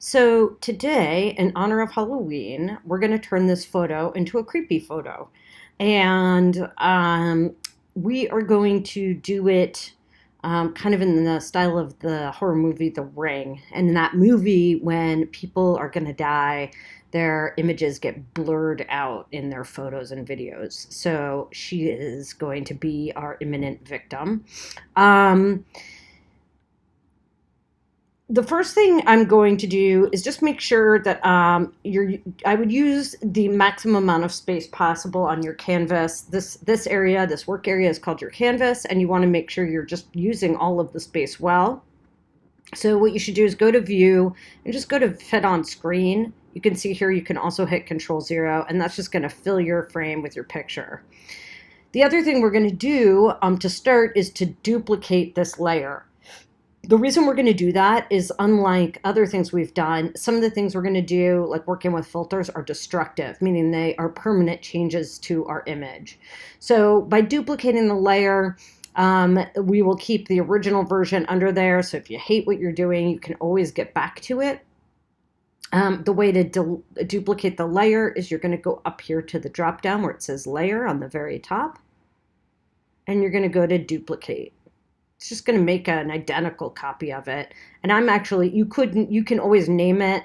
So today, in honor of Halloween, we're going to turn this photo into a creepy photo. And we are going to do it kind of in the style of the horror movie The Ring. And in that movie, when people are going to die, their images get blurred out in their photos and videos. So she is going to be our imminent victim. Um, the first thing I'm going to do is just make sure that I would use the maximum amount of space possible on your canvas. This area, this work area, is called your canvas, and you want to make sure you're just using all of the space well. So what you should do is go to View and just go to Fit on Screen. You can see here you can also hit Control 0, and that's just going to fill your frame with your picture. The other thing we're going to do to start is to duplicate this layer. The reason we're going to do that is, unlike other things we've done, some of the things we're going to do, like working with filters, are destructive, meaning they are permanent changes to our image. So by duplicating the layer, we will keep the original version under there. So if you hate what you're doing, you can always get back to it. The way to duplicate the layer is you're going to go up here to the drop down where it says layer on the very top, and you're going to go to duplicate. It's just going to make an identical copy of it. And you can always name it.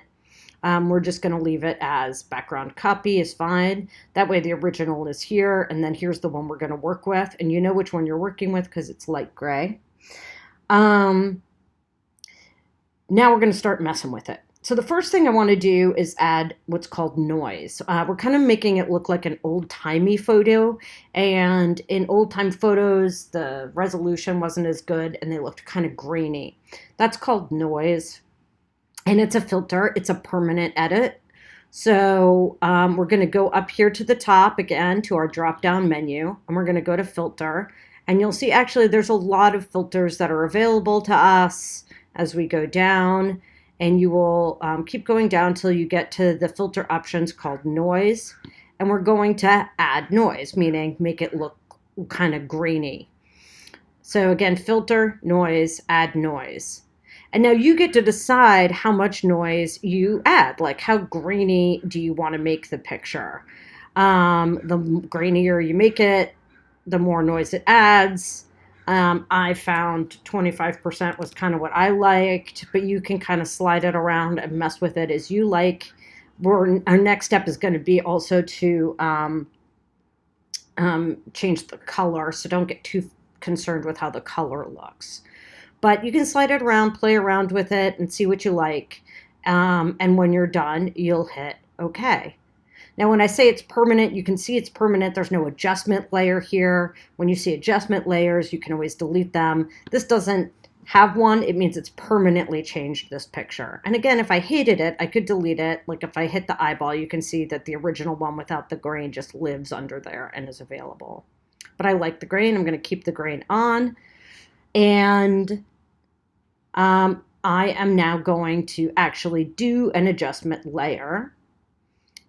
We're just going to leave it as background copy is fine. That way the original is here, and then here's the one we're going to work with. And you know which one you're working with because it's light gray. Now we're going to start messing with it. So the first thing I want to do is add what's called noise. We're kind of making it look like an old-timey photo, and in old-time photos, the resolution wasn't as good, and they looked kind of grainy. That's called noise, and it's a filter. It's a permanent edit. So we're going to go up here to the top again to our drop-down menu, and we're going to go to Filter, and you'll see actually there's a lot of filters that are available to us as we go down. And you will keep going down until you get to the filter options called noise. And we're going to add noise, meaning make it look kind of grainy. So again, filter, noise, add noise. And now you get to decide how much noise you add, like how grainy do you want to make the picture. The grainier you make it, the more noise it adds. I found 25% was kind of what I liked, but you can kind of slide it around and mess with it as you like. Our next step is going to be also to change the color, so don't get too concerned with how the color looks. But you can slide it around, play around with it, and see what you like. And when you're done, you'll hit OK. Now, when I say it's permanent, you can see it's permanent. There's no adjustment layer here. When you see adjustment layers, you can always delete them. This doesn't have one. It means it's permanently changed this picture. And again, if I hated it, I could delete it. Like if I hit the eyeball, you can see that the original one without the grain just lives under there and is available. But I like the grain. I'm going to keep the grain on. And I am now going to actually do an adjustment layer.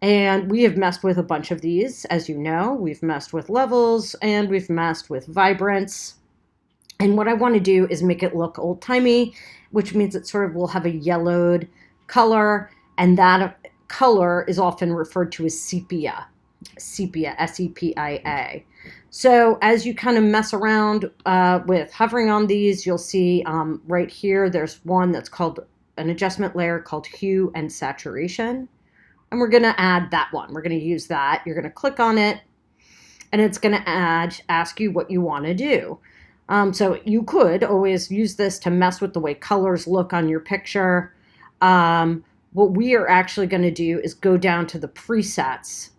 And we have messed with a bunch of these, as you know. We've messed with levels, and we've messed with vibrance. And what I want to do is make it look old-timey, which means it sort of will have a yellowed color, and that color is often referred to as sepia. Sepia, S-E-P-I-A. So as you kind of mess around with hovering on these, you'll see right here, there's one that's called an adjustment layer called Hue and Saturation. And we're going to add that one. We're going to use that. You're going to click on it, and it's going to ask you what you want to do. So you could always use this to mess with the way colors look on your picture. What we are actually going to do is go down to the presets,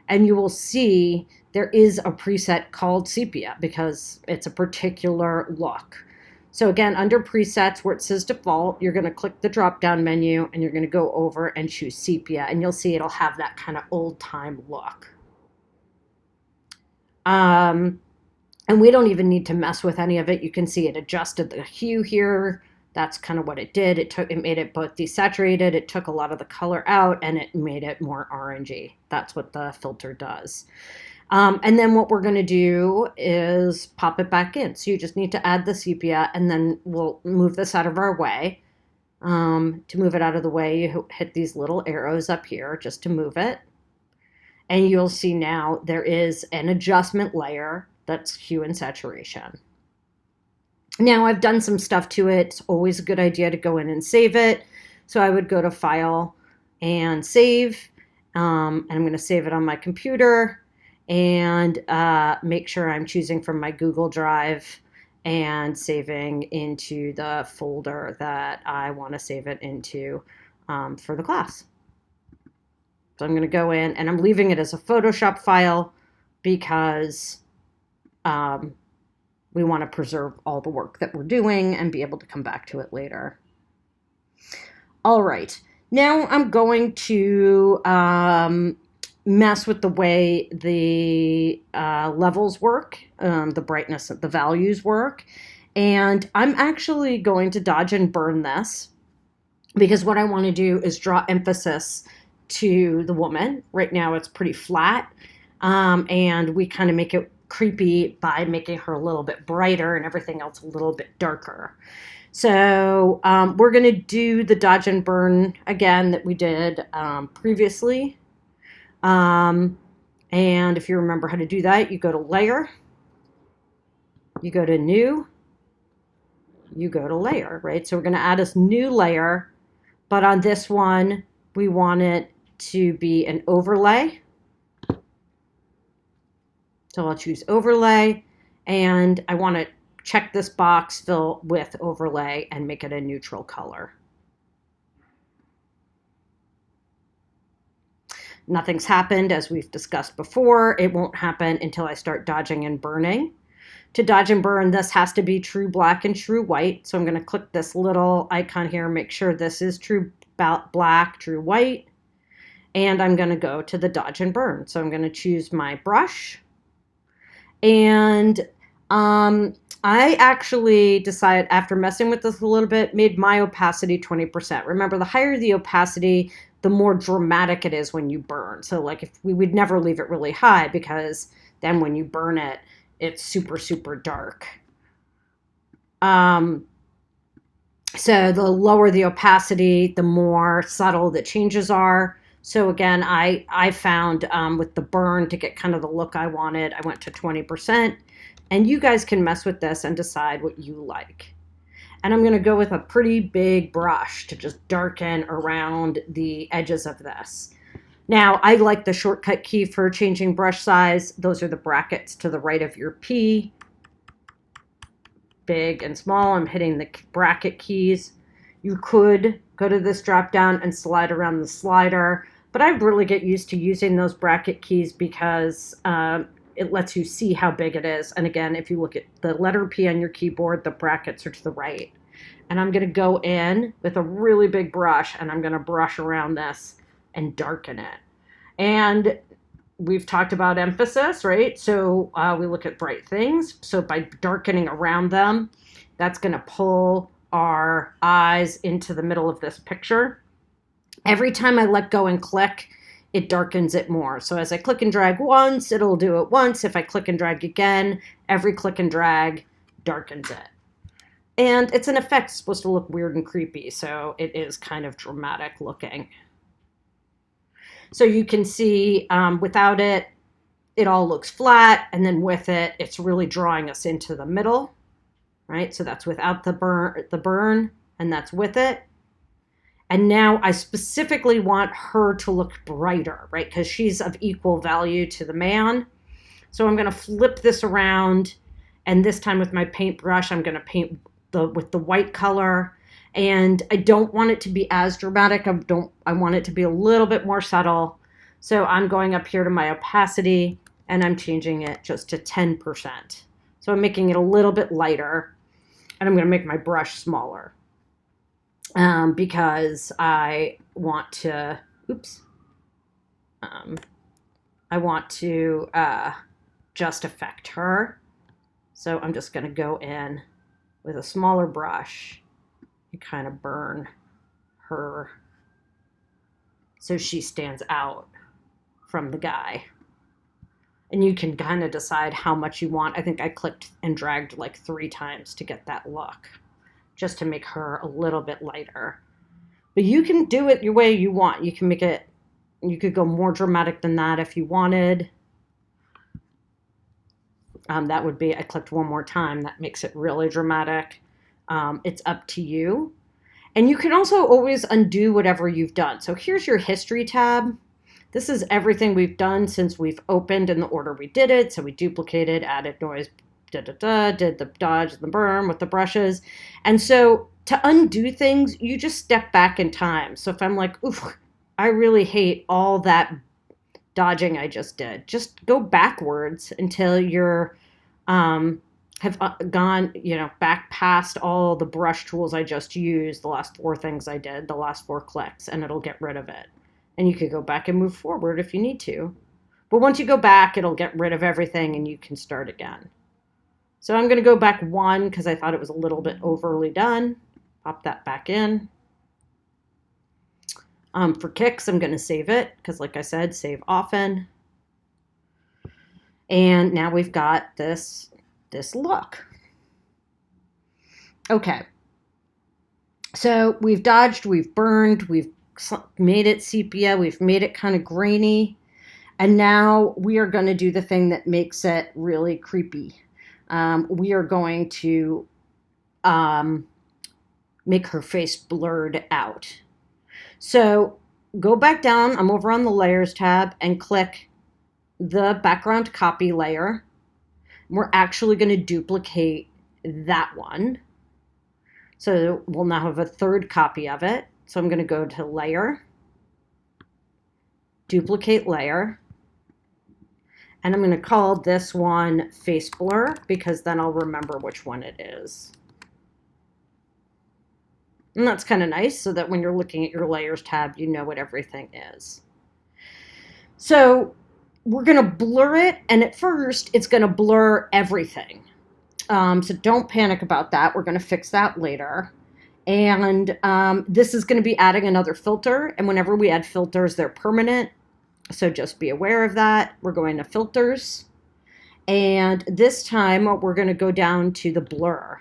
and you will see there is a preset called Sepia because it's a particular look. So again, under presets where it says default, you're going to click the drop-down menu and you're going to go over and choose sepia, and you'll see it'll have that kind of old-time look. And we don't even need to mess with any of it. You can see it adjusted the hue here. That's kind of what it did. It made it both desaturated, it took a lot of the color out, and it made it more orangey. That's what the filter does. And then what we're going to do is pop it back in. So you just need to add the sepia, and then we'll move this out of our way. To move it out of the way, you hit these little arrows up here just to move it. And you'll see now there is an adjustment layer that's hue and saturation. Now I've done some stuff to it. It's always a good idea to go in and save it. So I would go to File and Save. And I'm going to save it on my computer and make sure I'm choosing from my Google Drive and saving into the folder that I want to save it into for the class. So I'm going to go in and I'm leaving it as a Photoshop file because we want to preserve all the work that we're doing and be able to come back to it later. All right, now I'm going to mess with the way the levels work, the brightness of the values work. And I'm actually going to dodge and burn this because what I want to do is draw emphasis to the woman. Right now it's pretty flat, and we kind of make it creepy by making her a little bit brighter and everything else a little bit darker. So we're going to do the dodge and burn again that we did previously. And if you remember how to do that, you go to Layer, you go to New, you go to Layer, right? So we're going to add this new layer, but on this one, we want it to be an overlay. So I'll choose overlay, and I want to check this box, fill with overlay, and make it a neutral color. Nothing's happened, as we've discussed before. It won't happen until I start dodging and burning. To dodge and burn, this has to be true black and true white. So I'm going to click this little icon here, make sure this is true black, true white. And I'm going to go to the dodge and burn. So I'm going to choose my brush. And I actually decided, after messing with this a little bit, made my opacity 20%. Remember, the higher the opacity, the more dramatic it is when you burn. So like if we would never leave it really high because then when you burn it, it's super, super dark. So the lower the opacity, the more subtle the changes are. So again, I found with the burn, to get kind of the look I wanted, I went to 20%. And you guys can mess with this and decide what you like. And I'm going to go with a pretty big brush to just darken around the edges of this. Now, I like the shortcut key for changing brush size. Those are the brackets to the right of your P. Big and small. I'm hitting the bracket keys. You could go to this drop down and slide around the slider, but I really get used to using those bracket keys because it lets you see how big it is. And again, if you look at the letter P on your keyboard, the brackets are to the right. And I'm going to go in with a really big brush and I'm going to brush around this and darken it. And we've talked about emphasis, right? So we look at bright things. So by darkening around them, that's going to pull our eyes into the middle of this picture. Every time I let go and click, it darkens it more. So as I click and drag once, it'll do it once. If I click and drag again, every click and drag darkens it. And it's an effect supposed to look weird and creepy, so it is kind of dramatic looking. So you can see without it, it all looks flat, and then with it, it's really drawing us into the middle, right? So that's without the burn, and that's with it. And now I specifically want her to look brighter, right? Because she's of equal value to the man. So I'm going to flip this around, and this time with my paintbrush, I'm going to paint with the white color. And I don't want it to be as dramatic. I want it to be a little bit more subtle. So I'm going up here to my opacity, and I'm changing it just to 10%. So I'm making it a little bit lighter, and I'm going to make my brush smaller. Because I want to, I want to just affect her. So I'm just going to go in with a smaller brush and kind of burn her so she stands out from the guy. And you can kind of decide how much you want. I think I clicked and dragged like 3 times to get that look, just to make her a little bit lighter. But you can do it your way you want. You can make it, you could go more dramatic than that if you wanted. That would be, I clicked one more time. That makes it really dramatic. It's up to you. And you can also always undo whatever you've done. So here's your history tab. This is everything we've done since we've opened in the order we did it. So we duplicated, added noise, did the dodge, the berm with the brushes. And so to undo things, you just step back in time. So if I'm like, oof, I really hate all that dodging I just did, just go backwards until you're have gone, back past all the brush tools I just used, the last 4 things I did, the last 4 clicks, and it'll get rid of it. And you could go back and move forward if you need to. But once you go back, it'll get rid of everything and you can start again. So I'm going to go back 1 because I thought it was a little bit overly done. Pop that back in. For kicks, I'm going to save it because, like I said, save often. And now we've got this look. Okay. So we've dodged, we've burned, we've made it sepia, we've made it kind of grainy. And now we are going to do the thing that makes it really creepy. We are going to make her face blurred out. So go back down, I'm over on the layers tab, and click the background copy layer. We're actually going to duplicate that one. So we'll now have a 3rd copy of it. So I'm going to go to layer, duplicate layer, and I'm going to call this one face blur because then I'll remember which one it is. And that's kind of nice so that when you're looking at your layers tab, you know what everything is. So we're going to blur it, and at first it's going to blur everything. So don't panic about that. We're going to fix that later. And this is going to be adding another filter, and whenever we add filters, they're permanent. So just be aware of that. We're going to filters, and this time we're going to go down to the blur.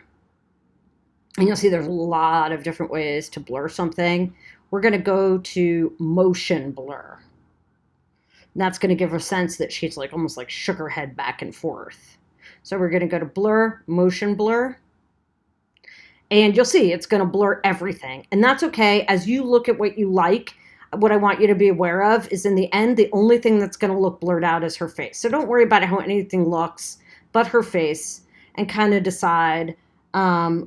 And you'll see there's a lot of different ways to blur something. We're going to go to motion blur. And that's going to give her a sense that she's like almost like shook her head back and forth. So we're going to go to blur, motion blur. And you'll see it's going to blur everything. And that's okay. As you look at what you like, what I want you to be aware of is in the end, the only thing that's going to look blurred out is her face. So don't worry about how anything looks but her face, and kind of decide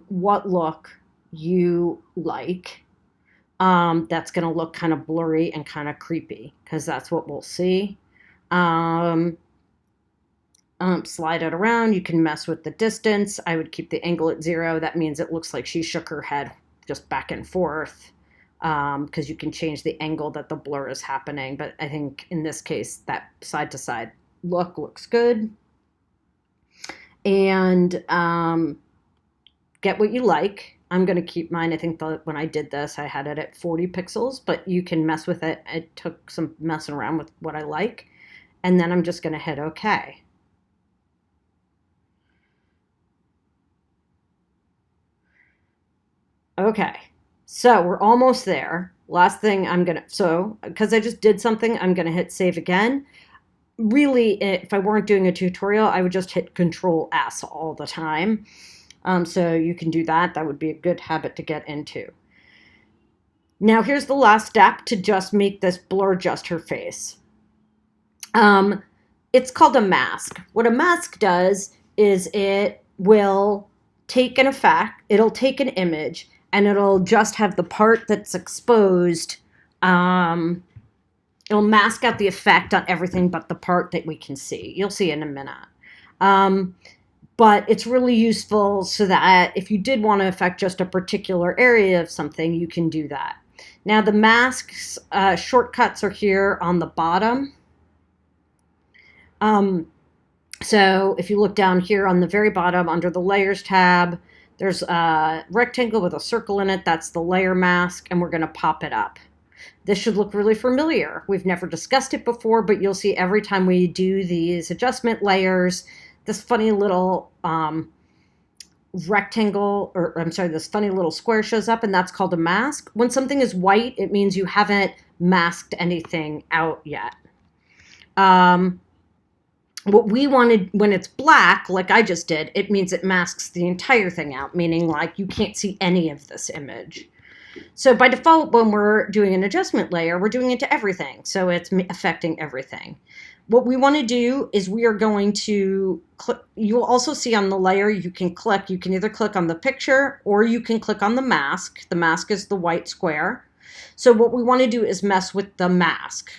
what look you like. That's going to look kind of blurry and kind of creepy because that's what we'll see. Slide it around. You can mess with the distance. I would keep the angle at 0. That means it looks like she shook her head just back and forth because you can change the angle that the blur is happening. But I think in this case, that side to side look looks good. And get what you like. I'm going to keep mine. I think when I did this, I had it at 40 pixels, but you can mess with it. It took some messing around with what I like. And then I'm just going to hit OK. Okay, so we're almost there. Last thing because I just did something, I'm going to hit save again. Really, if I weren't doing a tutorial, I would just hit Control S all the time. So you can do that. That would be a good habit to get into. Now here's the last step to just make this blur just her face. It's called a mask. What a mask does is it will take an effect, it'll take an image, and it'll just have the part that's exposed. It'll mask out the effect on everything but the part that we can see. You'll see in a minute. But it's really useful so that if you did want to affect just a particular area of something, you can do that. Now the masks shortcuts are here on the bottom. So if you look down here on the very bottom under the layers tab, there's a rectangle with a circle in it. That's the layer mask, and we're going to pop it up. This should look really familiar. We've never discussed it before, but you'll see every time we do these adjustment layers, this funny little rectangle, or I'm sorry, this funny little square shows up, and that's called a mask. When something is white, it means you haven't masked anything out yet. What we wanted, when it's black, like I just did, it means it masks the entire thing out, meaning like you can't see any of this image. So by default, when we're doing an adjustment layer, we're doing it to everything. So it's affecting everything. What we want to do is we are going to click. You'll also see on the layer, you can either click on the picture or you can click on the mask. The mask is the white square. So what we want to do is mess with the mask.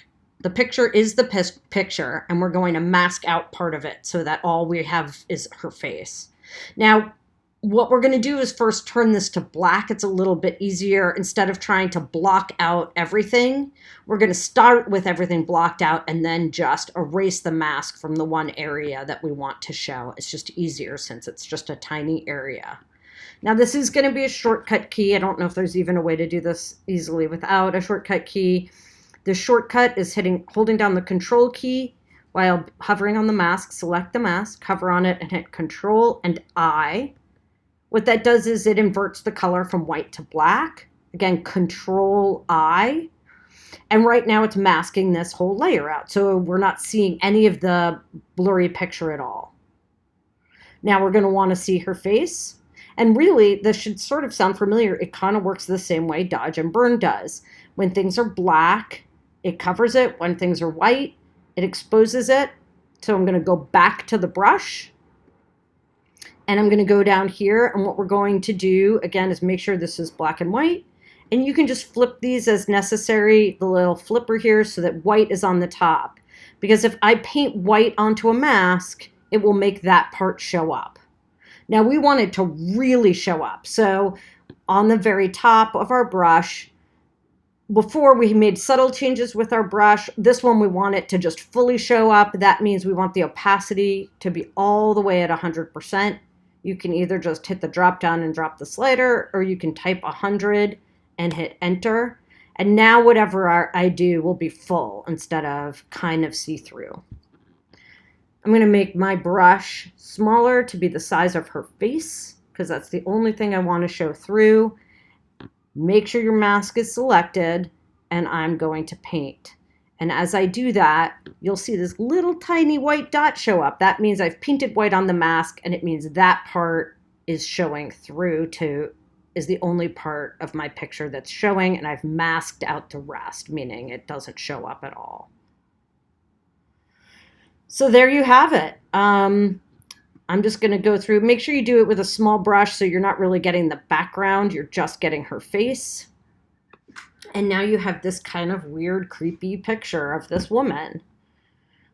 The picture is the picture, and we're going to mask out part of it so that all we have is her face. Now, what we're going to do is first turn this to black. It's a little bit easier. Instead of trying to block out everything, we're going to start with everything blocked out and then just erase the mask from the one area that we want to show. It's just easier since it's just a tiny area. Now this is going to be a shortcut key. I don't know if there's even a way to do this easily without a shortcut key. The shortcut is holding down the control key while hovering on the mask. Select the mask, hover on it, and hit Control and I. What that does is it inverts the color from white to black. Again, Control I. And right now it's masking this whole layer out. So we're not seeing any of the blurry picture at all. Now we're going to want to see her face. And really, this should sort of sound familiar. It kind of works the same way Dodge and Burn does. When things are black, it covers it. When things are white, it exposes it. So I'm going to go back to the brush. And I'm going to go down here. And what we're going to do, again, is make sure this is black and white. And you can just flip these as necessary, the little flipper here, so that white is on the top. Because if I paint white onto a mask, it will make that part show up. Now we want it to really show up. So on the very top of our brush, before we made subtle changes with our brush, this one we want it to just fully show up. That means we want the opacity to be all the way at 100%. You can either just hit the drop down and drop the slider, or you can type 100 and hit enter. And now whatever I do will be full instead of kind of see-through. I'm going to make my brush smaller to be the size of her face, because that's the only thing I want to show through. Make sure your mask is selected, and I'm going to paint. And as I do that, you'll see this little tiny white dot show up. That means I've painted white on the mask, and it means that part is showing through is the only part of my picture that's showing, and I've masked out the rest, meaning it doesn't show up at all. So there you have it. I'm just going to go through. Make sure you do it with a small brush so you're not really getting the background. You're just getting her face. And now you have this kind of weird, creepy picture of this woman.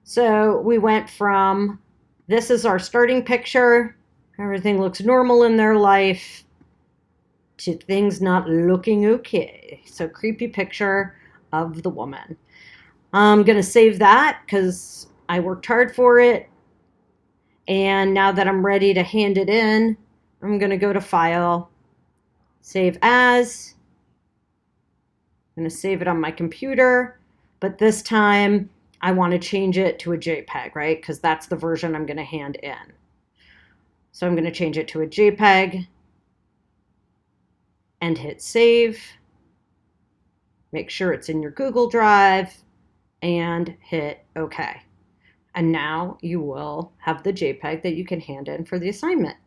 So we went from, this is our starting picture. Everything looks normal in their life, to things not looking okay. So creepy picture of the woman. I'm going to save that because I worked hard for it. And now that I'm ready to hand it in, I'm going to go to File, Save As. I'm going to save it on my computer, but this time I want to change it to a JPEG, right? Because that's the version I'm going to hand in. So I'm going to change it to a JPEG and hit Save. Make sure it's in your Google Drive and hit OK. And now you will have the JPEG that you can hand in for the assignment.